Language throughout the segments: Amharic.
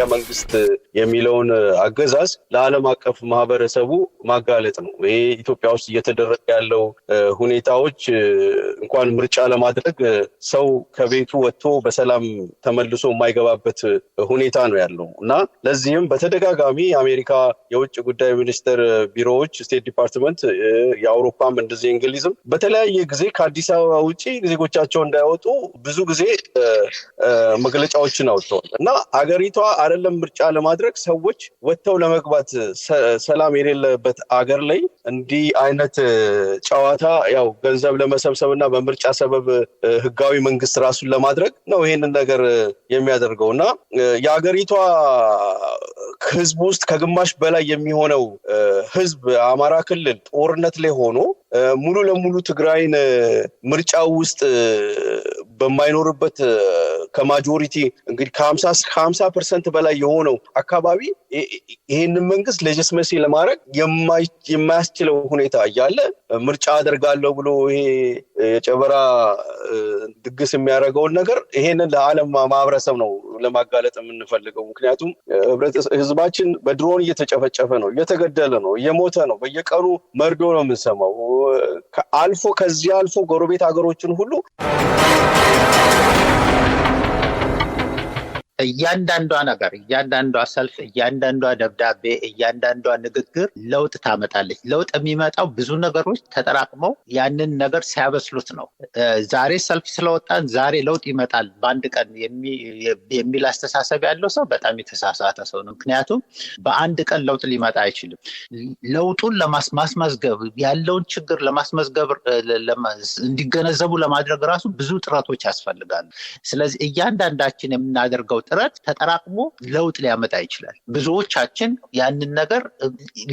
የኢትዮጵያ መንግስት የሚለውን አገዛዝ ለዓለም አቀፍ ማህበረሰቡ ማጋለጥ ነው። ይሄ ኢትዮጵያ ውስጥ እየተደረገ ያለው ሁኔታዎች እንኳን ምርጫ ለማድረግ ሰው ከቤቱ ወጥቶ በሰላም ተመልሶ የማይገባበት ሁኔታ ነው ያለው እና ለዚህም በተደጋጋሚ የአሜሪካ የውጭ ጉዳይ ሚኒስቴር ቢሮዎች ስቴት ዲፓርትመንት የአውሮፓም እንደዚህ እንግሊዝም በተለያየ ጊዜ ከአዲስ አበባ ውጪ ዜጎቻቸው እንዳይወጡ ብዙ ጊዜ መግለጫዎችን አውጥተዋል እና አገሪቷ አይደለም ምርጫ ለማድረግ ሰዎች ወጥተው ለመግባት ሰላም የሌለበት አገር ላይ እንዲህ አይነት ጨዋታ ያው ገንዘብ ለመሰብሰብና በምርጫ ሰበብ ህጋዊ መንግስት ራሱን ለማድረግ ነው ይሄንን ነገር የሚያደርገውና የአገሪቷ ህዝብ ውስጥ ከግማሽ በላይ የሚሆነው ህዝብ አማራ ክልል ጦርነት ላይ ሆኖ ሙሉ ለሙሉ ትግራይን ምርጫው ውስጥ በማይኖርበት ከማጆሪቲ እንግዲህ ከ50% በላይ የሆነው አካባቢ ይሄንን መንግስት ሌጂስመሲ ለማድረግ የማያስችለው ሁኔታ እያለ ምርጫ አደርጋለሁ ብሎ ይሄ የጨበራ ድግስ የሚያደርገውን ነገር ይሄንን ለዓለም ማህበረሰብ ነው ለማጋለጥ የምንፈልገው። ምክንያቱም ህዝባችን በድሮን እየተጨፈጨፈ ነው፣ እየተገደለ ነው፣ እየሞተ ነው። በየቀኑ መርዶ ነው የምንሰማው። ከዚህ አልፎ ጎረቤት ሀገሮችን ሁሉ እያንዳንዷ ነገር እያንዳንዷ ሰልፍ እያንዳንዷ ደብዳቤ እያንዳንዷ ንግግር ለውጥ ታመጣለች። ለውጥ የሚመጣው ብዙ ነገሮች ተጠራቅመው ያንን ነገር ሲያበስሉት ነው። ዛሬ ሰልፍ ስለወጣን ዛሬ ለውጥ ይመጣል በአንድ ቀን የሚል አስተሳሰብ ያለው ሰው በጣም የተሳሳተ ሰው ነው። ምክንያቱም በአንድ ቀን ለውጥ ሊመጣ አይችልም። ለውጡን ለማስመዝገብ ያለውን ችግር ለማስመዝገብ እንዲገነዘቡ ለማድረግ ራሱ ብዙ ጥረቶች ያስፈልጋሉ። ስለዚህ እያንዳንዳችን የምናደርገው ጥረት ተጠራቅሞ ለውጥ ሊያመጣ ይችላል። ብዙዎቻችን ያንን ነገር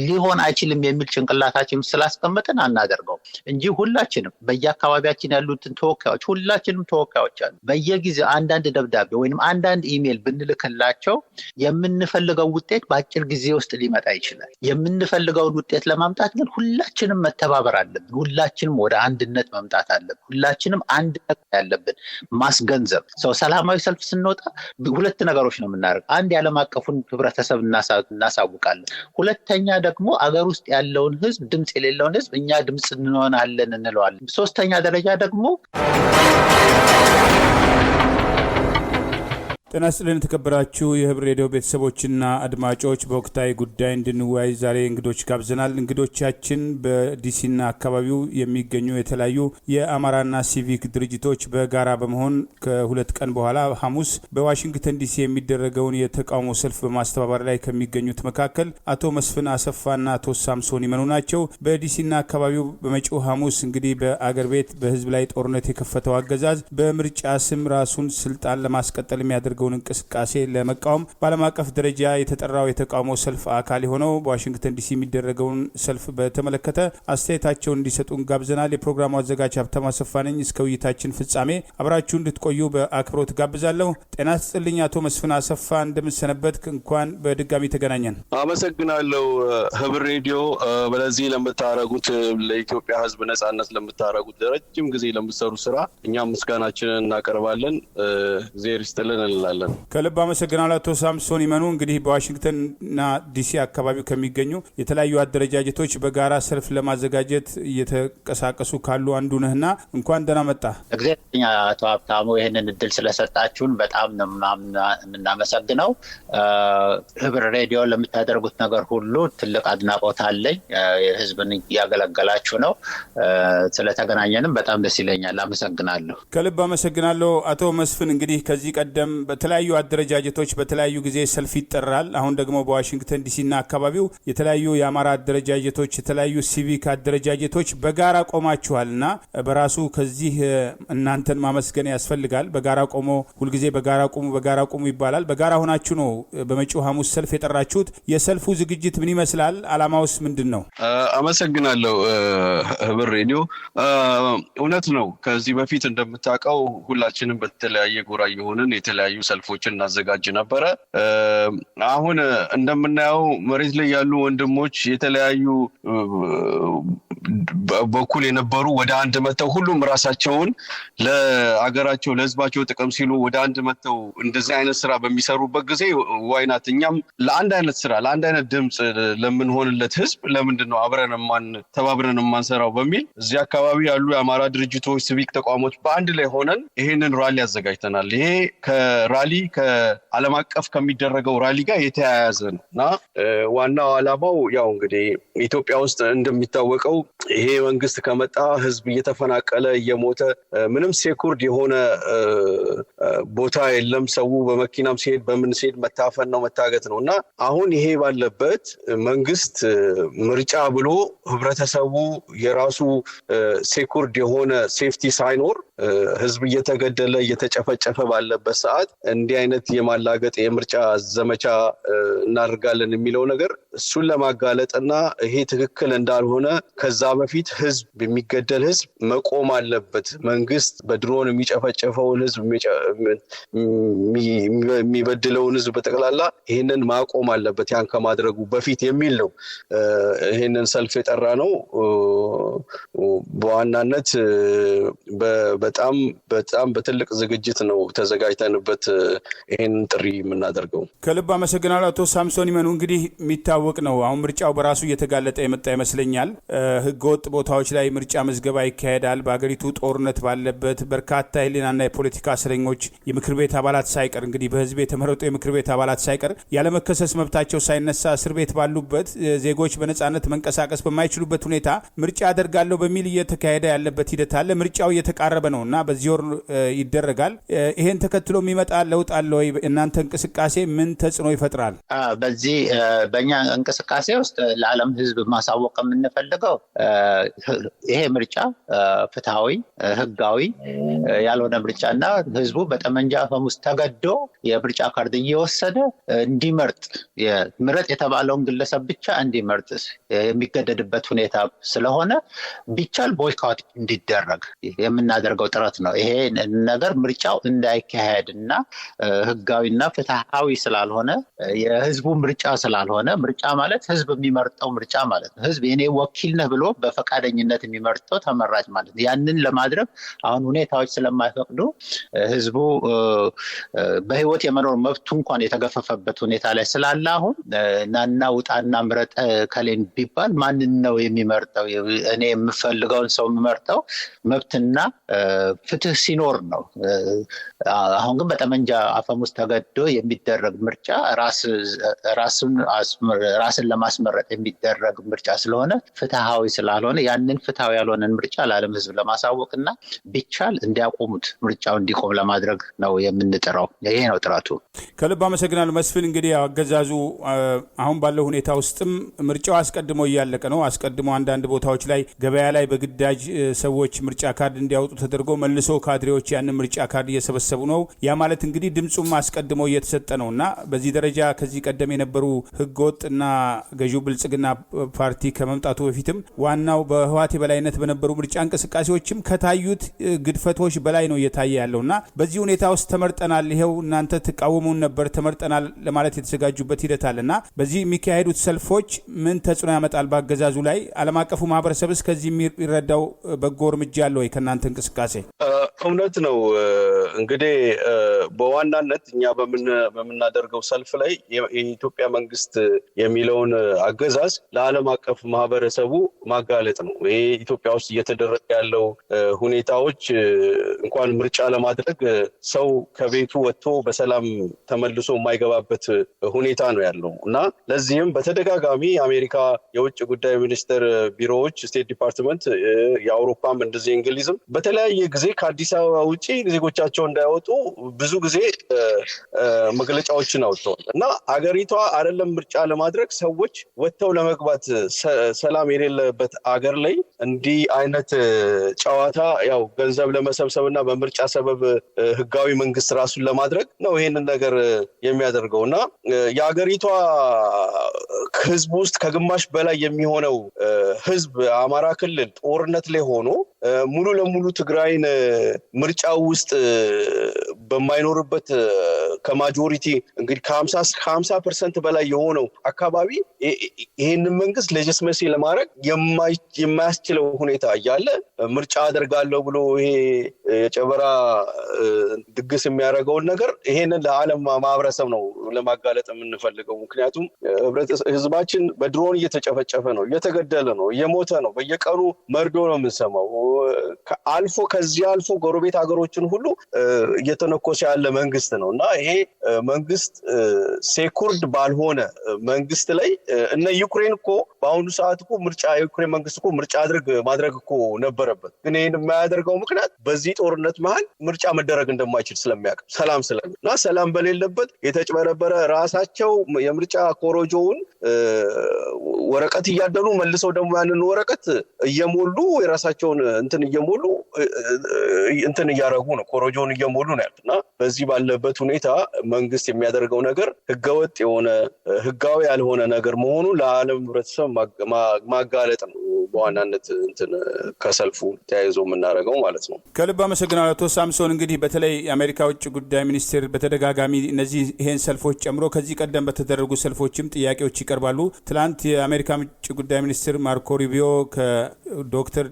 ሊሆን አይችልም የሚል ጭንቅላታችን ስላስቀመጥን አናደርገው እንጂ ሁላችንም በየአካባቢያችን ያሉትን ተወካዮች ሁላችንም ተወካዮች አሉ። በየጊዜው አንዳንድ ደብዳቤ ወይንም አንዳንድ ኢሜል ብንልክላቸው የምንፈልገው ውጤት በአጭር ጊዜ ውስጥ ሊመጣ ይችላል። የምንፈልገውን ውጤት ለማምጣት ግን ሁላችንም መተባበር አለብን። ሁላችንም ወደ አንድነት መምጣት አለብን። ሁላችንም አንድ ነገር ያለብን ማስገንዘብ ሰው ሰላማዊ ሰልፍ ስንወጣ ሁለት ነገሮች ነው የምናደርገው። አንድ የዓለም አቀፉን ህብረተሰብ እናሳውቃለን። ሁለተኛ ደግሞ አገር ውስጥ ያለውን ህዝብ ድምጽ የሌለውን ህዝብ እኛ ድምጽ እንሆናለን እንለዋለን። ሶስተኛ ደረጃ ደግሞ ጤና ይስጥልን የተከበራችሁ የህብር ሬዲዮ ቤተሰቦችና አድማጮች፣ በወቅታዊ ጉዳይ እንድንወያይ ዛሬ እንግዶች ጋብዘናል። እንግዶቻችን በዲሲና አካባቢው የሚገኙ የተለያዩ የአማራና ሲቪክ ድርጅቶች በጋራ በመሆን ከሁለት ቀን በኋላ ሐሙስ በዋሽንግተን ዲሲ የሚደረገውን የተቃውሞ ሰልፍ በማስተባበር ላይ ከሚገኙት መካከል አቶ መስፍን አሰፋና አቶ ሳምሶን ይመኑ ናቸው። በዲሲና አካባቢው በመጪው ሐሙስ እንግዲህ በአገር ቤት በህዝብ ላይ ጦርነት የከፈተው አገዛዝ በምርጫ ስም ራሱን ስልጣን ለማስቀጠል የሚያደርገው እንቅስቃሴ ለመቃወም በዓለም አቀፍ ደረጃ የተጠራው የተቃውሞ ሰልፍ አካል የሆነው በዋሽንግተን ዲሲ የሚደረገውን ሰልፍ በተመለከተ አስተያየታቸውን እንዲሰጡን ጋብዘናል። የፕሮግራሙ አዘጋጅ ሀብታሙ አሰፋ ነኝ። እስከ ውይይታችን ፍጻሜ አብራችሁ እንድትቆዩ በአክብሮት ጋብዛለሁ። ጤና ይስጥልኝ አቶ መስፍን አሰፋ፣ እንደምሰነበት እንኳን በድጋሚ ተገናኘን። አመሰግናለሁ። ህብር ሬዲዮ በለዚህ ለምታረጉት ለኢትዮጵያ ህዝብ ነጻነት ለምታረጉት ረጅም ጊዜ ለምትሰሩ ስራ እኛም ምስጋናችንን እናቀርባለን። እግዚአብሔር ይስጥልን እንላለን። ከልብ አመሰግናለሁ አቶ ሳምሶን ይመኑ። እንግዲህ በዋሽንግተንና ዲሲ አካባቢ ከሚገኙ የተለያዩ አደረጃጀቶች በጋራ ሰልፍ ለማዘጋጀት እየተንቀሳቀሱ ካሉ አንዱ ነህና እንኳን ደህና መጣ። እግዚአብሔር አቶ ሀብታሙ ይህንን እድል ስለሰጣችሁን በጣም ነው የምናመሰግነው። ህብር ሬዲዮ ለምታደርጉት ነገር ሁሉ ትልቅ አድናቆት አለኝ። ህዝብን እያገለገላችሁ ነው። ስለተገናኘንም በጣም ደስ ይለኛል። አመሰግናለሁ። ከልብ አመሰግናለሁ አቶ መስፍን። እንግዲህ ከዚህ ቀደም በተለያዩ አደረጃጀቶች በተለያዩ ጊዜ ሰልፍ ይጠራል። አሁን ደግሞ በዋሽንግተን ዲሲና አካባቢው የተለያዩ የአማራ አደረጃጀቶች የተለያዩ ሲቪክ አደረጃጀቶች በጋራ ቆማችኋልና በራሱ ከዚህ እናንተን ማመስገን ያስፈልጋል። በጋራ ቆሞ ሁልጊዜ በጋራ ቆሙ ይባላል። በጋራ ሆናችሁ ነው በመጪው ሐሙስ ሰልፍ የጠራችሁት። የሰልፉ ዝግጅት ምን ይመስላል? አላማውስ ምንድነው? አመሰግናለሁ ህብር ሬዲዮ። እውነት ነው። ከዚህ በፊት እንደምታውቀው ሁላችንም በተለያየ ጎራ የሆንን የተለያዩ ሰልፎችን እናዘጋጅ ነበረ። አሁን እንደምናየው መሬት ላይ ያሉ ወንድሞች የተለያዩ በኩል የነበሩ ወደ አንድ መተው ሁሉም ራሳቸውን ለአገራቸው ለህዝባቸው ጥቅም ሲሉ ወደ አንድ መተው እንደዚህ አይነት ስራ በሚሰሩበት ጊዜ ዋይናት እኛም ለአንድ አይነት ስራ ለአንድ አይነት ድምፅ ለምንሆንለት ህዝብ ለምንድነው አብረን ተባብረን የማንሰራው በሚል እዚህ አካባቢ ያሉ የአማራ ድርጅቶች ሲቪክ ተቋሞች በአንድ ላይ ሆነን ይሄንን ራሊ አዘጋጅተናል። ይሄ ከራሊ ከዓለም አቀፍ ከሚደረገው ራሊ ጋር የተያያዘ ነው እና ዋናው ዓላማው ያው እንግዲህ ኢትዮጵያ ውስጥ እንደሚታወቀው ይሄ መንግስት ከመጣ ህዝብ እየተፈናቀለ እየሞተ ምንም ሴኩርድ የሆነ ቦታ የለም። ሰው በመኪናም ሲሄድ በምን ሲሄድ መታፈን ነው መታገት ነው እና አሁን ይሄ ባለበት መንግስት ምርጫ ብሎ ህብረተሰቡ የራሱ ሴኩርድ የሆነ ሴፍቲ ሳይኖር ህዝብ እየተገደለ እየተጨፈጨፈ ባለበት ሰዓት እንዲህ አይነት የማላገጥ የምርጫ ዘመቻ እናደርጋለን የሚለው ነገር እሱን ለማጋለጥና ይሄ ትክክል እንዳልሆነ ከዛ በፊት ህዝብ የሚገደል ህዝብ መቆም አለበት። መንግስት በድሮን የሚጨፈጨፈውን ህዝብ የሚበድለውን ህዝብ በጠቅላላ ይህንን ማቆም አለበት ያን ከማድረጉ በፊት የሚል ነው ይህንን ሰልፍ የጠራ ነው። በዋናነት በጣም በትልቅ ዝግጅት ነው ተዘጋጅተንበት ይህን ጥሪ የምናደርገው። ከልብ አመሰግናለሁ አቶ ሳምሶን ይመኑ። እንግዲህ የሚታወቅ ነው አሁን ምርጫው በራሱ እየተጋለጠ የመጣ ይመስለኛል። ህገወጥ ቦታዎች ላይ ምርጫ ምዝገባ ይካሄዳል። በሀገሪቱ ጦርነት ባለበት በርካታ የህሊናና የፖለቲካ እስረኞች የምክር ቤት አባላት ሳይቀር እንግዲህ በህዝብ የተመረጡ የምክር ቤት አባላት ሳይቀር ያለመከሰስ መብታቸው ሳይነሳ እስር ቤት ባሉበት ዜጎች በነጻነት መንቀሳቀስ በማይችሉበት ሁኔታ ምርጫ አደርጋለሁ በሚል እየተካሄደ ያለበት ሂደት አለ። ምርጫው እየተቃረበ ነው እና በዚህ ወር ይደረጋል። ይሄን ተከትሎ የሚመጣ ለውጥ አለ ወይ? እናንተ እንቅስቃሴ ምን ተጽዕኖ ይፈጥራል? በዚህ በእኛ እንቅስቃሴ ውስጥ ለዓለም ህዝብ ማሳወቅ የምንፈልገው ይሄ ምርጫ ፍትሃዊ፣ ህጋዊ ያልሆነ ምርጫና ህዝቡ በጠመንጃ አፈሙዝ ተገዶ የምርጫ ካርድ እየወሰደ እንዲመርጥ ምረጥ የተባለውን ግለሰብ ብቻ እንዲመርጥ የሚገደድበት ሁኔታ ስለሆነ ቢቻል ቦይኮት እንዲደረግ የምናደርገው ጥረት ነው። ይሄ ነገር ምርጫው እንዳይካሄድና ህጋዊና ፍትሃዊ ስላልሆነ የህዝቡ ምርጫ ስላልሆነ ምርጫ ማለት ህዝብ የሚመርጠው ምርጫ ማለት ነው። ህዝብ የኔ ወኪል ነህ ብሎ በፈቃደኝነት የሚመርጠው ተመራጭ ማለት ነው። ያንን ለማድረግ አሁን ሁኔታዎች ስለማይፈቅዱ ህዝቡ በህይወት የመኖር መብቱ እንኳን የተገፈፈበት ሁኔታ ላይ ስላለ አሁን ናና ውጣና ምረጥ ከሌን ቢባል ማንን ነው የሚመርጠው? እኔ የምፈልገውን ሰው የምመርጠው መብትና ፍትህ ሲኖር ነው። አሁን ግን በጠመንጃ አፈሙዝ ተገዶ የሚደረግ ምርጫ ራስን ለማስመረጥ የሚደረግ ምርጫ ስለሆነ ፍትሃዊ ስላልሆነ ያንን ፍትሃዊ ያልሆነን ምርጫ ለዓለም ህዝብ ለማሳወቅና ቢቻል እንዲያቆሙት ምርጫው እንዲቆም ለማድረግ ነው የምንጥረው። ይሄ ነው ጥረቱ። ከልብ አመሰግናለሁ መስፍን። እንግዲህ አገዛዙ አሁን ባለው ሁኔታ ውስጥም ምርጫው አስቀድሞ እያለቀ ነው። አስቀድሞ አንዳንድ ቦታዎች ላይ ገበያ ላይ በግዳጅ ሰዎች ምርጫ ካርድ እንዲያወጡ ተደርጎ መልሶ ካድሬዎች ያንን ምርጫ ካርድ እየሰበሰቡ ነው። ያ ማለት እንግዲህ ድምፁም አስቀድሞ እየተሰጠ ነው እና በዚህ ደረጃ ከዚህ ቀደም የነበሩ ህገወጥና ገዢው ብልጽግና ፓርቲ ከመምጣቱ በፊትም ዋናው በህወሓት የበላይነት በነበሩ ምርጫ እንቅስቃሴዎችም ከታዩት ግድፈቶች በላይ ነው እየታየ ያለውና በዚህ ሁኔታ ውስጥ ተመርጠናል፣ ይሄው እናንተ ትቃወሙን ነበር ተመርጠናል ለማለት የተዘጋጁበት ሂደት አለና በዚህ የሚካሄዱት ሰልፎች ምን ተጽዕኖ ያመጣል በአገዛዙ ላይ? ዓለም አቀፉ ማህበረሰብስ ከዚህ የሚረዳው በጎ እርምጃ አለ ወይ ከእናንተ እንቅስቃሴ? እውነት ነው። እንግዲህ በዋናነት እኛ በምናደርገው ሰልፍ ላይ የኢትዮጵያ መንግስት የሚለውን አገዛዝ ለዓለም አቀፍ ማህበረሰቡ ማጋለጥ ነው። ይሄ ኢትዮጵያ ውስጥ እየተደረገ ያለው ሁኔታዎች እንኳን ምርጫ ለማድረግ ሰው ከቤቱ ወጥቶ በሰላም ተመልሶ የማይገባበት ሁኔታ ነው ያለው እና ለዚህም በተደጋጋሚ የአሜሪካ የውጭ ጉዳይ ሚኒስቴር ቢሮዎች፣ ስቴት ዲፓርትመንት፣ የአውሮፓም እንደዚህ እንግሊዝም በተለያየ ጊዜ ከአዲስ አበባ ውጭ ዜጎቻቸው እንዳይወጡ ብዙ ጊዜ መግለጫዎችን አውጥተዋል እና አገሪቷ አይደለም ምርጫ ለማድረግ ሰዎች ወጥተው ለመግባት ሰላም የሌለበት አገር ላይ እንዲህ አይነት ጨዋታ ያው ገንዘብ ለመሰብሰብና በምርጫ ሰበብ ህጋዊ መንግስት ራሱን ለማድረግ ነው ይሄንን ነገር የሚያደርገው እና የአገሪቷ ህዝብ ውስጥ ከግማሽ በላይ የሚሆነው ህዝብ አማራ ክልል ጦርነት ላይ ሆኖ ሙሉ ለሙሉ ትግራይን ምርጫው ውስጥ በማይኖርበት ከማጆሪቲ እንግዲህ ከ50% በላይ የሆነው አካባቢ ይሄንን መንግስት ሌጂስመሲ ለማድረግ የማያስችለው ሁኔታ እያለ ምርጫ አደርጋለሁ ብሎ ይሄ የጨበራ ድግስ የሚያደርገውን ነገር ይሄንን ለዓለም ማህበረሰብ ነው ለማጋለጥ የምንፈልገው። ምክንያቱም ህዝባችን በድሮን እየተጨፈጨፈ ነው፣ እየተገደለ ነው፣ እየሞተ ነው። በየቀኑ መርዶ ነው የምንሰማው። ከዚህ አልፎ ጎረቤት ሀገሮችን ሁሉ እየተነኮሰ ያለ መንግስት ነው እና ይሄ መንግስት ሴኩርድ ባልሆነ መንግስት ላይ እነ ዩክሬን እኮ በአሁኑ ሰዓት እኮ የዩክሬን መንግስት እኮ ምርጫ ማድረግ እኮ ነበረበት። ግን ይህን የማያደርገው ምክንያት በዚህ ጦርነት መሀል ምርጫ መደረግ እንደማይችል ስለሚያውቅ ሰላም እና ሰላም በሌለበት የተጭበረበረ ራሳቸው የምርጫ ኮሮጆውን ወረቀት እያደሉ መልሰው ደግሞ ያንን ወረቀት እየሞሉ የራሳቸውን እየሞሉ እያረጉ ነው፣ ኮሮጆውን እየሞሉ ነው ያሉትና በዚህ ባለበት ሁኔታ መንግስት የሚያደርገው ነገር ህገወጥ የሆነ ህጋዊ ያልሆነ ነገር መሆኑ ለዓለም ህብረተሰብ ማጋለጥ ነው በዋናነት ከሰልፉ ተያይዞ የምናደርገው ማለት ነው። ከልብ አመሰግናለሁ አቶ ሳምሶን። እንግዲህ በተለይ የአሜሪካ ውጭ ጉዳይ ሚኒስቴር በተደጋጋሚ ይሄን ሰልፎች ጨምሮ ከዚህ ቀደም በተደረጉ ሰልፎችም ጥያቄዎች ይቀርባሉ። ትላንት የአሜሪካ ውጭ ጉዳይ ሚኒስትር ማርኮ ሩቢዮ ከዶክተር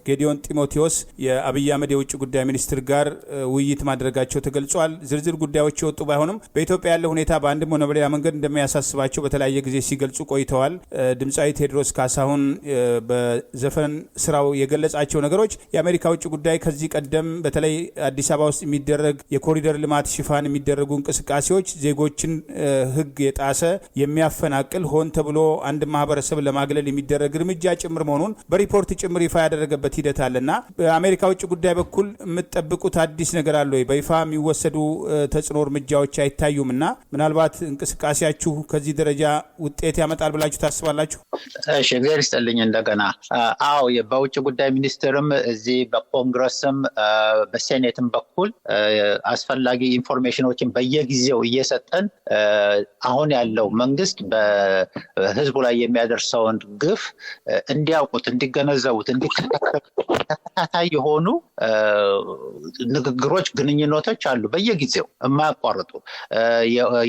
ጌዲዮን ጢሞቴዎስ የአብይ አህመድ የውጭ ጉዳይ ሚኒስትር ጋር ውይይት ማድረጋቸው ተገልጿል። ዝርዝር ጉዳዮች የወጡ ባይሆንም በኢትዮጵያ ያለው ሁኔታ በአንድም ሆነ በሌላ መንገድ እንደሚያሳስባቸው በተለያየ ጊዜ ሲገልጹ ቆይተዋል። ድምፃዊ ቴዎድሮስ ካሳሁን በዘፈን ስራው የገለጻቸው ነገሮች የአሜሪካ ውጭ ጉዳይ ከዚህ ቀደም በተለይ አዲስ አበባ ውስጥ የሚደረግ የኮሪደር ልማት ሽፋን የሚደረጉ እንቅስቃሴዎች ዜጎችን ህግ የጣሰ የሚያፈናቅል ሆን ተብሎ አንድ ማህበረሰብ ለማግለል የሚደረግ እርምጃ ጭምር መሆኑን በሪፖርት ጭምር ይፋ ያደረገበት ሂደት አለና በአሜሪካ ውጭ ጉዳይ በኩል የምትጠብቁት አዲስ ነገር አለ ወይ? በይፋ የሚወሰዱ ተጽዕኖ እርምጃዎች አይታዩም እና ምናልባት እንቅስቃሴያችሁ ከዚህ ደረጃ ውጤት ያመጣል ብላችሁ ታስባላችሁ? እሺ፣ እግዚአብሔር ይስጥልኝ። እንደገና በውጭ ጉዳይ ሚኒስቴርም እዚህ በኮንግረስም በሴኔትም በኩል አስፈላጊ ኢንፎርሜሽኖችን በየጊዜው እየሰጠን አሁን ያለው መንግስት በህዝቡ ላይ የሚያደርሰውን ግፍ እንዲያውቁት፣ እንዲገነዘቡት፣ ተከታታይ የሆኑ ንግግሮች፣ ግንኙነቶች አሉ በየጊዜው የማያቋርጡ።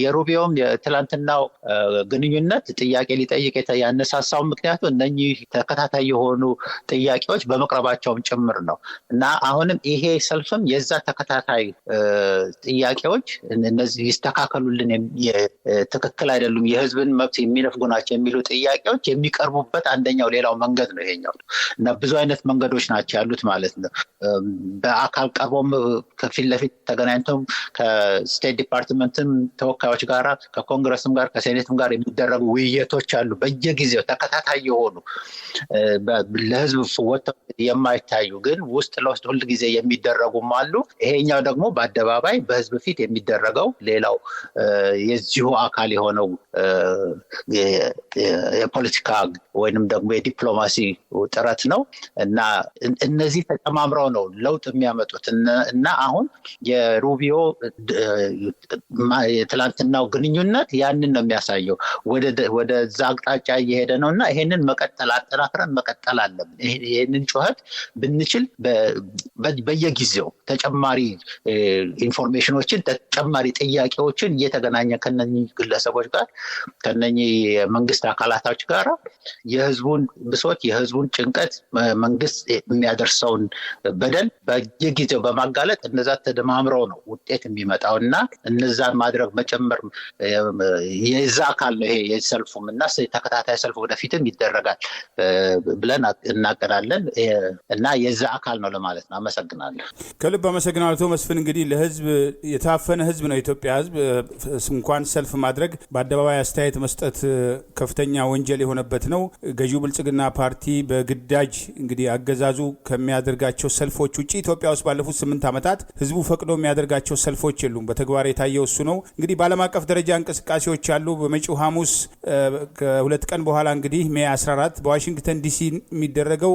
የሩቢዮም የትላንትናው ግንኙነት ጥያቄ ሊጠይቅ ያነሳሳው ምክንያቱ እነኚህ ተከታታይ የሆኑ ጥያቄዎች በመቅረባቸውም ጭምር ነው እና አሁንም ይሄ ሰልፍም የዛ ተከታታይ ጥያቄዎች እነዚህ ይስተካከሉልን፣ ትክክል አይደሉም፣ የህዝብን መብት የሚነፍጉ ናቸው የሚሉ ጥያቄዎች የሚቀርቡበት አንደኛው ሌላው መንገድ ነው ይሄኛው እና ብዙ አይነት መንገዶች ናቸው ያሉት ማለት ነው። በአካል ቀርቦም ከፊት ለፊት ተገናኝቶም ከስቴት ዲፓርትመንትም ተወካዮች ጋር ከኮንግረስም ጋር ከሴኔትም ጋር የሚደረጉ ውይይቶች አሉ በየጊዜው ተከታታይ የሆኑ ለህዝብ ወጥተው የማይታዩ ግን ውስጥ ለውስጥ ሁል ጊዜ የሚደረጉም አሉ። ይሄኛው ደግሞ በአደባባይ በህዝብ ፊት የሚደረገው ሌላው የዚሁ አካል የሆነው የፖለቲካ ወይንም ደግሞ የዲፕሎማሲ ጥረት ነው እና እነዚህ ተጨማምረው ነው ለውጥ የሚያመጡት እና አሁን የሩቢዮ የትላንትናው ግንኙነት ያንን ነው የሚያሳየው። ወደዛ አቅጣጫ እየሄደ ነው እና ይሄንን አጠናክረን መቀጠል አለብን። ይሄንን ጩኸት ብንችል በየጊዜው ተጨማሪ ኢንፎርሜሽኖችን፣ ተጨማሪ ጥያቄዎችን እየተገናኘ ከነኚህ ግለሰቦች ጋር ከነኚህ የመንግስት አካላቶች ጋር የህዝቡን ብሶት፣ የህዝቡን ጭንቀት፣ መንግስት የሚያደርሰውን በደል በየጊዜው በማጋለጥ እነዛ ተደማምረው ነው ውጤት የሚመጣው እና እነዛን ማድረግ መጨመር የዛ አካል ነው ይሄ የሰልፉም እና ተከታታይ ሰልፍ ወደፊትም ይደረጋል ብለን እናቀዳለን እና የዛ አካል ነው ለማለት ነው። አመሰግናለሁ። ከልብ አመሰግናለሁ አቶ መስፍን። እንግዲህ ለህዝብ የታፈነ ህዝብ ነው የኢትዮጵያ ህዝብ። እንኳን ሰልፍ ማድረግ በአደባባይ አስተያየት መስጠት ከፍተኛ ወንጀል የሆነበት ነው። ገዢው ብልጽግና ፓርቲ በግዳጅ እንግዲህ አገዛዙ ከሚያደርጋቸው ሰልፎች ውጭ ኢትዮጵያ ውስጥ ባለፉት 8 ዓመታት ህዝቡ ፈቅዶ የሚያደርጋቸው ሰልፎች የሉም። በተግባር የታየው እሱ ነው። እንግዲህ በዓለም አቀፍ ደረጃ እንቅስቃሴዎች ያሉ በመጪው ሐሙስ ከሁለት ቀን በኋላ እንግዲህ ሜይ 14 በዋሽንግተን ዲሲ የሚደረገው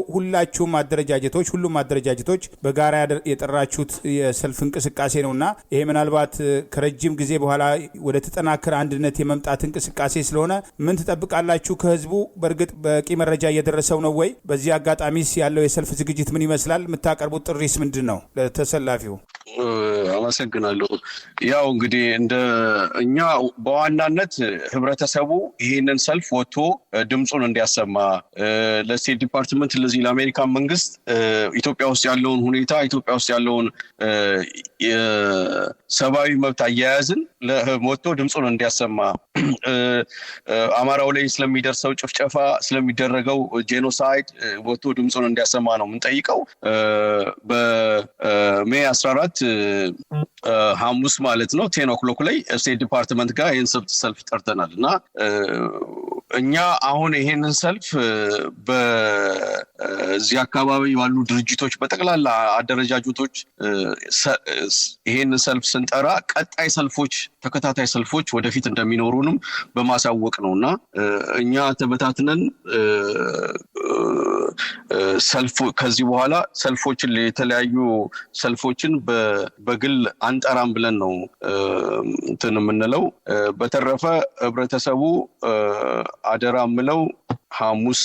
ሁሉም አደረጃጀቶች በጋራ የጠራችሁት የሰልፍ እንቅስቃሴ ነውና ይሄ ምናልባት ከረጅም ጊዜ በኋላ ወደ ተጠናከረ አንድነት የመምጣት እንቅስቃሴ ስለሆነ ምን ትጠብቃላችሁ ከህዝቡ? በእርግጥ በቂ መረጃ እየደረሰው ነው ወይ? በዚህ አጋጣሚስ ያለው የሰልፍ ዝግጅት ምን ይመስላል? የምታቀርቡት ጥሪስ ምንድን ነው ለተሰላፊው? አመሰግናለሁ። ያው እንግዲህ እንደ እኛ በዋናነት ህብረተሰቡ ይህንን ሰልፍ ወጥቶ ድምፁን እንዲያሰማ ለስቴት ዲፓርትመንት ለዚህ ለአሜሪካን መንግስት ኢትዮጵያ ውስጥ ያለውን ሁኔታ ኢትዮጵያ ውስጥ ያለውን የሰብአዊ መብት አያያዝን ወጥቶ ድምፁን እንዲያሰማ አማራው ላይ ስለሚደርሰው ጭፍጨፋ ስለሚደረገው ጄኖሳይድ ወጥቶ ድምፁን እንዲያሰማ ነው የምንጠይቀው። በሜይ 14 ሐሙስ ማለት ነው 10 o'clock ላይ ስቴት ዲፓርትመንት ጋር ይህን ሰልፍ ጠርተናል እና እኛ አሁን ይሄንን ሰልፍ በዚህ አካባቢ ያሉ ድርጅቶች በጠቅላላ አደረጃጀቶች ይሄንን ሰልፍ ስንጠራ ቀጣይ ሰልፎች ተከታታይ ሰልፎች ወደፊት እንደሚኖሩንም በማሳወቅ ነውና እኛ ተበታትነን ሰልፍ ከዚህ በኋላ ሰልፎችን የተለያዩ ሰልፎችን በግል አንጠራም ብለን ነው እንትን የምንለው። በተረፈ ህብረተሰቡ አደራ ምለው ሐሙስ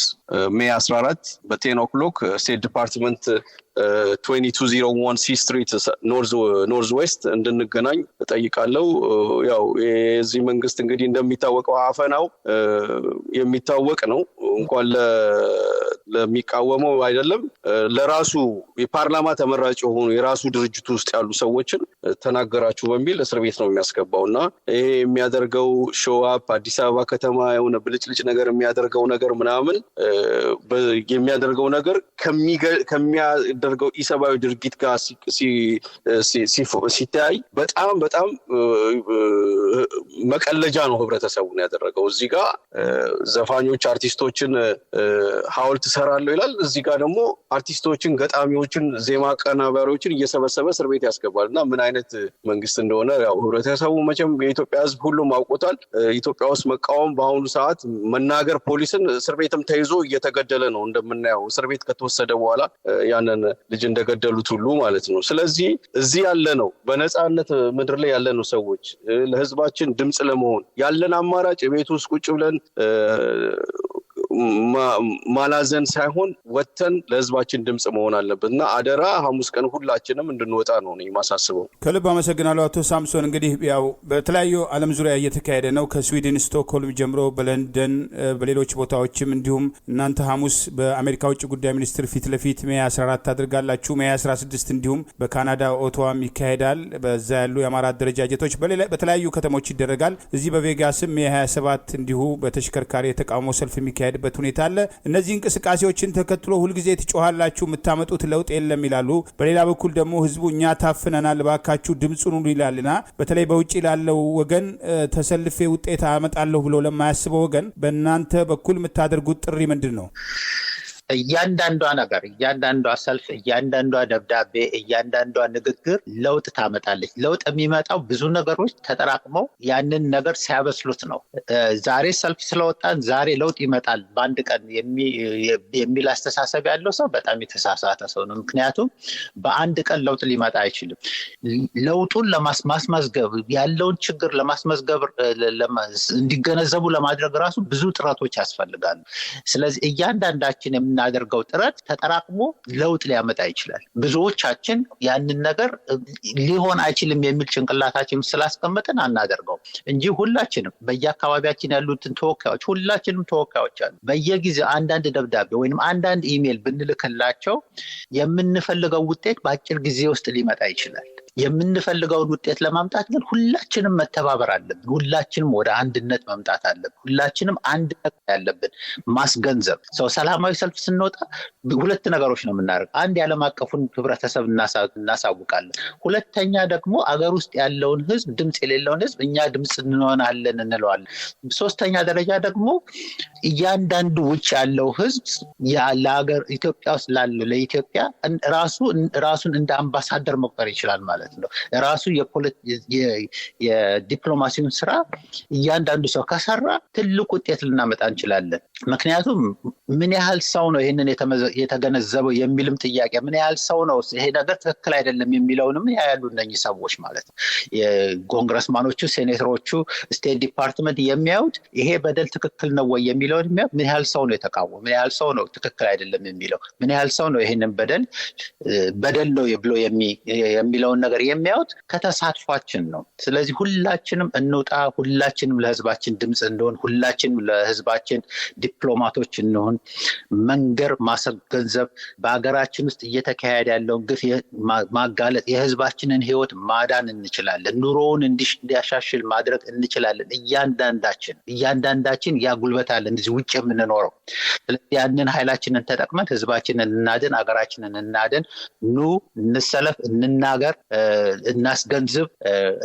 ሜይ 14 በ10 o'clock ስቴት ዲፓርትመንት 2201 C Street ኖርዝ ዌስት እንድንገናኝ እጠይቃለሁ። ያው የዚህ መንግስት እንግዲህ እንደሚታወቀው አፈናው የሚታወቅ ነው። እንኳን ለሚቃወመው አይደለም ለራሱ የፓርላማ ተመራጭ የሆኑ የራሱ ድርጅት ውስጥ ያሉ ሰዎችን ተናገራችሁ በሚል እስር ቤት ነው የሚያስገባውና ይሄ የሚያደርገው ሾው አፕ አዲስ አበባ ከተማ የሆነ ብልጭልጭ ነገር የሚያደርገው ነገር ምናምን የሚያደርገው ነገር ከሚያደርገው ኢሰብአዊ ድርጊት ጋር ሲታይ በጣም መቀለጃ ነው ህብረተሰቡን ያደረገው። እዚህ ጋር ዘፋኞች አርቲስቶችን ሐውልት ሰራለው ይላል፣ እዚህ ጋር ደግሞ አርቲስቶችን ገጣሚዎችን ዜማ ቀናባሪዎችን እየሰበሰበ እስር ቤት ያስገባልና ምን አይነት መንግስት እንደሆነ ያው ህብረተሰቡ መቼም የኢትዮጵያ ህዝብ ሁሉም አውቆታል። ኢትዮጵያ ውስጥ መቃወም በአሁኑ ሰዓት መናገር ፖሊስን እስር ቤትም ተይዞ እየተገደለ ነው እንደምናየው። እስር ቤት ከተወሰደ በኋላ ያንን ልጅ እንደገደሉት ሁሉ ማለት ነው። ስለዚህ እዚህ ያለ ነው በነፃነት ምድር ላይ ያለ ነው ሰዎች ለህዝባችን ድምጽ ለመሆን ያለን አማራጭ ቤት ውስጥ ቁጭ ብለን ማላዘን ሳይሆን ወተን ለህዝባችን ድምጽ መሆን አለበት እና አደራ ሐሙስ ቀን ሁላችንም እንድንወጣ ነው ማሳስበው። ከልብ አመሰግናለሁ አቶ ሳምሶን። እንግዲህ ያው በተለያዩ ዓለም ዙሪያ እየተካሄደ ነው ከስዊድን ስቶክሆልም ጀምሮ በለንደን በሌሎች ቦታዎችም እንዲሁም እናንተ ሐሙስ በአሜሪካ ውጭ ጉዳይ ሚኒስትር ፊት ለፊት ሜይ 14 አድርጋላችሁ። ሜይ 16 እንዲሁም በካናዳ ኦቶዋም ይካሄዳል። በዛ ያሉ የአማራ አደረጃጀቶች በተለያዩ ከተሞች ይደረጋል። እዚህ በቬጋስም ሜይ 27 እንዲሁ በተሽከርካሪ የተቃውሞ ሰልፍ የሚካሄድ ሁኔታ አለ። እነዚህ እንቅስቃሴዎችን ተከትሎ ሁልጊዜ ትጮሃላችሁ፣ የምታመጡት ለውጥ የለም ይላሉ። በሌላ በኩል ደግሞ ህዝቡ እኛ ታፍነናል ባካችሁ ድምጹን ሁሉ ይላልና በተለይ በውጭ ላለው ወገን ተሰልፌ ውጤት አመጣለሁ ብሎ ለማያስበው ወገን በእናንተ በኩል የምታደርጉት ጥሪ ምንድን ነው? እያንዳንዷ ነገር፣ እያንዳንዷ ሰልፍ፣ እያንዳንዷ ደብዳቤ፣ እያንዳንዷ ንግግር ለውጥ ታመጣለች። ለውጥ የሚመጣው ብዙ ነገሮች ተጠራቅመው ያንን ነገር ሲያበስሉት ነው። ዛሬ ሰልፍ ስለወጣን ዛሬ ለውጥ ይመጣል በአንድ ቀን የሚል አስተሳሰብ ያለው ሰው በጣም የተሳሳተ ሰው ነው። ምክንያቱም በአንድ ቀን ለውጥ ሊመጣ አይችልም። ለውጡን ለማስመዝገብ ያለውን ችግር ለማስመዝገብ እንዲገነዘቡ ለማድረግ ራሱ ብዙ ጥረቶች ያስፈልጋሉ። ስለዚህ እያንዳንዳችን የምናደርገው ጥረት ተጠራቅሞ ለውጥ ሊያመጣ ይችላል። ብዙዎቻችን ያንን ነገር ሊሆን አይችልም የሚል ጭንቅላታችን ስላስቀመጥን አናደርገው እንጂ ሁላችንም በየአካባቢያችን ያሉትን ተወካዮች ሁላችንም ተወካዮች አሉ። በየጊዜው አንዳንድ ደብዳቤ ወይንም አንዳንድ ኢሜል ብንልክላቸው የምንፈልገው ውጤት በአጭር ጊዜ ውስጥ ሊመጣ ይችላል። የምንፈልገውን ውጤት ለማምጣት ግን ሁላችንም መተባበር አለብን። ሁላችንም ወደ አንድነት መምጣት አለብን። ሁላችንም አንድ ነገር ያለብን ማስገንዘብ። ሰው ሰላማዊ ሰልፍ ስንወጣ ሁለት ነገሮች ነው የምናደርገው። አንድ የዓለም አቀፉን ህብረተሰብ እናሳውቃለን። ሁለተኛ ደግሞ አገር ውስጥ ያለውን ህዝብ፣ ድምጽ የሌለውን ህዝብ እኛ ድምጽ እንሆናለን እንለዋለን። ሶስተኛ ደረጃ ደግሞ እያንዳንዱ ውጭ ያለው ህዝብ ለሀገር ኢትዮጵያ ውስጥ ላለው ለኢትዮጵያ ራሱን እንደ አምባሳደር መቁጠር ይችላል ማለት ነው። ራሱ የዲፕሎማሲውን ስራ እያንዳንዱ ሰው ከሰራ ትልቅ ውጤት ልናመጣ እንችላለን። ምክንያቱም ምን ያህል ሰው ነው ይሄንን የተገነዘበው የሚልም ጥያቄ፣ ምን ያህል ሰው ነው ይሄ ነገር ትክክል አይደለም የሚለውንም ያያሉ እነኚህ ሰዎች ማለት ነው። የኮንግረስማኖቹ፣ ሴኔተሮቹ፣ ስቴት ዲፓርትመንት የሚያዩት ይሄ በደል ትክክል ነው ወይ የሚለውን የሚያዩት ምን ያህል ሰው ነው የተቃወመው፣ ምን ያህል ሰው ነው ትክክል አይደለም የሚለው፣ ምን ያህል ሰው ነው ይሄንን በደል ነው ብሎ የሚለውን ነገር ነገር የሚያዩት ከተሳትፏችን ነው። ስለዚህ ሁላችንም እንውጣ፣ ሁላችንም ለህዝባችን ድምፅ እንሆን፣ ሁላችንም ለህዝባችን ዲፕሎማቶች እንሆን። መንገር፣ ማስገንዘብ፣ በሀገራችን ውስጥ እየተካሄደ ያለውን ግፍ ማጋለጥ፣ የህዝባችንን ህይወት ማዳን እንችላለን። ኑሮውን እንዲያሻሽል ማድረግ እንችላለን። እያንዳንዳችን ያጉልበታለን እዚህ ውጭ የምንኖረው። ስለዚህ ያንን ኃይላችንን ተጠቅመን ህዝባችንን እናድን፣ ሀገራችንን እናድን። ኑ እንሰለፍ፣ እንናገር፣ እናስገንዝብ፣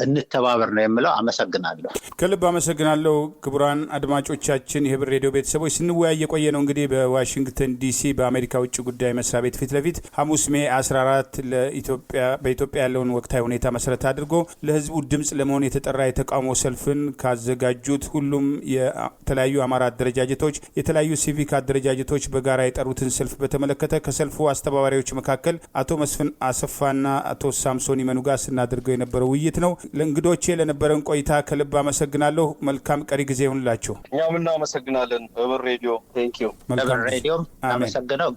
እንተባበር ነው የምለው። አመሰግናለሁ። ከልብ አመሰግናለሁ። ክቡራን አድማጮቻችን፣ የህብር ሬዲዮ ቤተሰቦች ስንወያይ የቆየ ነው እንግዲህ በዋሽንግተን ዲሲ በአሜሪካ ውጭ ጉዳይ መስሪያ ቤት ፊት ለፊት ሐሙስ ሜይ 14 በኢትዮጵያ ያለውን ወቅታዊ ሁኔታ መሰረት አድርጎ ለህዝቡ ድምጽ ለመሆን የተጠራ የተቃውሞ ሰልፍን ካዘጋጁት ሁሉም የተለያዩ አማራ አደረጃጀቶች፣ የተለያዩ ሲቪክ አደረጃጀቶች በጋራ የጠሩትን ሰልፍ በተመለከተ ከሰልፉ አስተባባሪዎች መካከል አቶ መስፍን አሰፋና አቶ ሳምሶን ይመኑ ጋር ስናደርገው የነበረው ውይይት ነው። ለእንግዶቼ ለነበረን ቆይታ ከልብ አመሰግናለሁ። መልካም ቀሪ ጊዜ ይሁንላችሁ። እኛም እናመሰግናለን። ህብር ሬዲዮ ቴንኪዩ። ህብር ሬዲዮ አመሰግነው።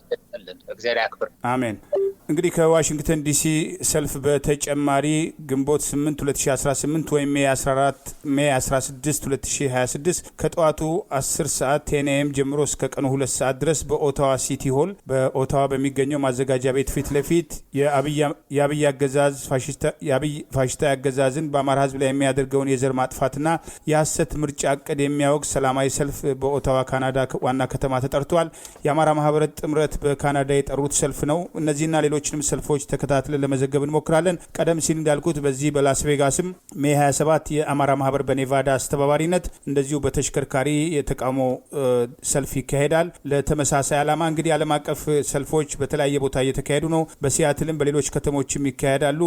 እግዚአብሔር ያክብር። አሜን። እንግዲህ ከዋሽንግተን ዲሲ ሰልፍ በተጨማሪ ግንቦት 8 2018 ወይም ሜይ 16 2026 ከጠዋቱ 10 ሰዓት 10 AM ጀምሮ እስከ ቀኑ 2 ሰዓት ድረስ በኦታዋ ሲቲ ሆል በኦታዋ በሚገኘው ማዘጋጃ ቤት ፊት ለፊት የአብይ አገዛዝ ፋሽስታዊ አገዛዝን በአማራ ህዝብ ላይ የሚያደርገውን የዘር ማጥፋትና የሐሰት ምርጫ እቅድ የሚያወግዝ ሰላማዊ ሰልፍ በኦታዋ ካናዳ ዋና ከተማ ተጠርቷል። የአማራ ማህበራት ጥምረት በካናዳ የጠሩት ሰልፍ ነው። እነዚህና ሌሎችንም ሰልፎች ተከታትለን ለመዘገብ እንሞክራለን። ቀደም ሲል እንዳልኩት በዚህ በላስ ቬጋስም ሜይ 27 የአማራ ማህበር በኔቫዳ አስተባባሪነት እንደዚሁ በተሽከርካሪ የተቃውሞ ሰልፍ ይካሄዳል። ለተመሳሳይ ዓላማ እንግዲህ ዓለም አቀፍ ሰልፎች በተለያየ ቦታ እየተካሄዱ ነው። በሲያትልም በሌሎች ከተሞችም ይካሄዳሉ።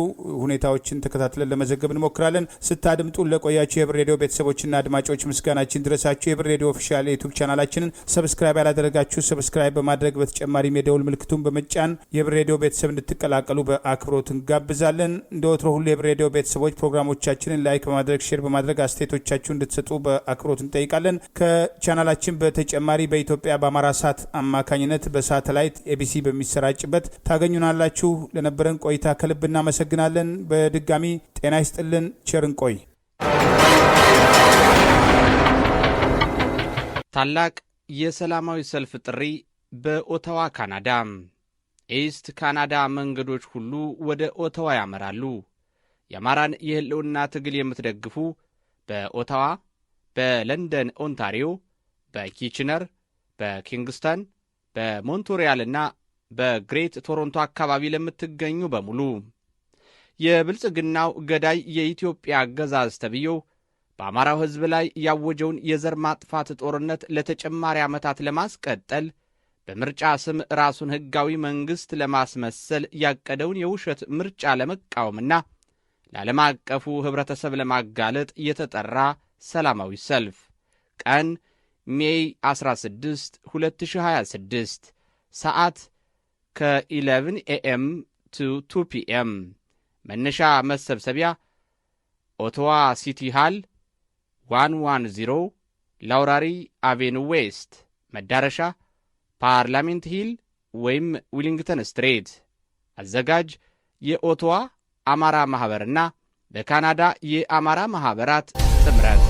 ሁኔታዎችን ተከታትለን ለመዘገብ እንሞክራለን። ስታድምጡን ለቆያችሁ የህብር ሬዲዮ ቤተሰቦችና አድማጮች ምስጋናችን ድረሳችሁ። የህብር ሬዲዮ ኦፊሻል የዩቲዩብ ቻናላችንን ሰብስክራይብ ያላደረጋችሁ ሰብስክራይብ በማድረግ በተጨማሪም የደውል ምልክቱን በመጫን የህብር ሬዲዮ ቤተሰብ እንድትቀላቀሉ በአክብሮት እንጋብዛለን። እንደ ወትሮ ሁሉ የህብር ሬዲዮ ቤተሰቦች ፕሮግራሞቻችንን ላይክ በማድረግ ሼር በማድረግ አስተያየቶቻችሁ እንድትሰጡ በአክብሮት እንጠይቃለን። ከቻናላችን በተጨማሪ በኢትዮጵያ በአማራ ሳት አማካኝነት በሳተላይት ኤቢሲ በሚሰራጭበት ታገኙናላችሁ። ለነበረን ቆይታ ከልብ እናመሰግናለን። በድጋሚ ጤና ይስጥልን። ቸር እንቆይ። ታላቅ የሰላማዊ ሰልፍ ጥሪ በኦታዋ ካናዳ። ኢስት ካናዳ መንገዶች ሁሉ ወደ ኦታዋ ያመራሉ። የአማራን የህልውና ትግል የምትደግፉ በኦታዋ፣ በለንደን ኦንታሪዮ፣ በኪችነር፣ በኪንግስተን፣ በሞንትሪያልና በግሬት ቶሮንቶ አካባቢ ለምትገኙ በሙሉ የብልጽግናው ገዳይ የኢትዮጵያ አገዛዝ ተብዬው በአማራው ሕዝብ ላይ ያወጀውን የዘር ማጥፋት ጦርነት ለተጨማሪ ዓመታት ለማስቀጠል በምርጫ ስም ራሱን ሕጋዊ መንግሥት ለማስመሰል ያቀደውን የውሸት ምርጫ ለመቃወምና ለዓለም አቀፉ ኅብረተሰብ ለማጋለጥ የተጠራ ሰላማዊ ሰልፍ ቀን ሜይ 16 2026 ሰዓት ከ11 AM to 2 PM መነሻ መሰብሰቢያ ኦቶዋ ሲቲ ሃል 110 ላውራሪ አቬኑ ዌስት መዳረሻ ፓርላሜንት ሂል ወይም ዊሊንግተን ስትሬት አዘጋጅ የኦቶዋ አማራ ማህበርና በካናዳ የአማራ ማህበራት ጥምረት